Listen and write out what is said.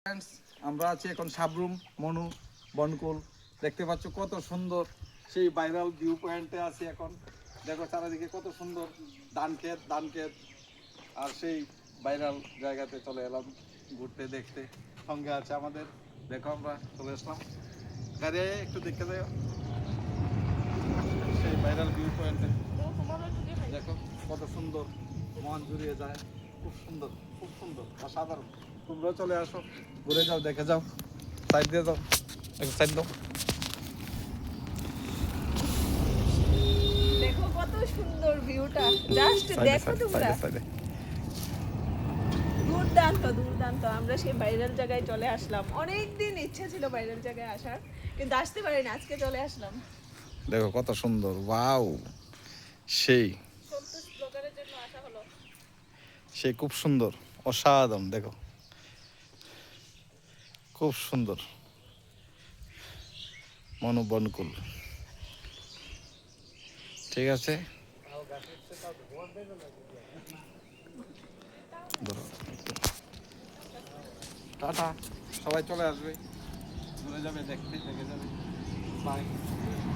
Friends, আমরা আছি এখন সাবরুম মনু বনকুল। দেখতে পাচ্ছ কত সুন্দর সেই ভাইরাল ভিউ পয়েন্টে আছি এখন। দেখো চারিদিকে কত সুন্দর ধান ক্ষেত আর সেই ভাইরাল জায়গাতে চলে এলাম ঘুরতে দেখতে। সঙ্গে আছে আমাদের, দেখো আমরা চলে আসলাম গাড়ি একটু দেখতে যাও সেই ভাইরাল ভিউ পয়েন্টে। দেখো কত সুন্দর, মন জুড়িয়ে যায়। খুব সুন্দর, খুব সুন্দর, অসাধারণ। তোমরাও চলে আসো, ঘুরে যাও, দেখে যাও, সাইড দিয়ে যাও, একটু সাইড দাও। দেখো কত সুন্দর ভিউটা, জাস্ট দেখো তোমরা। দুর্দান্ত দুর্দান্ত। আমরা সেই ভাইরাল জায়গায় চলে আসলাম। অনেক দিন ইচ্ছা ছিল ভাইরাল জায়গায় আসার, কিন্তু আসতে পারিনি, আজকে চলে আসলাম। দেখো কত সুন্দর, ওয়াও, সেই সন্তোষ ব্লগারের জন্য আসা হলো। সেই খুব সুন্দর, অসাধারণ। দেখো খুব সুন্দর মনু বনকুল। ঠিক আছে, ধরো একটু। টাটা, সবাই চলে আসবে, ঘুরে যাবে, দেখতে দেখে যাবে। বাই।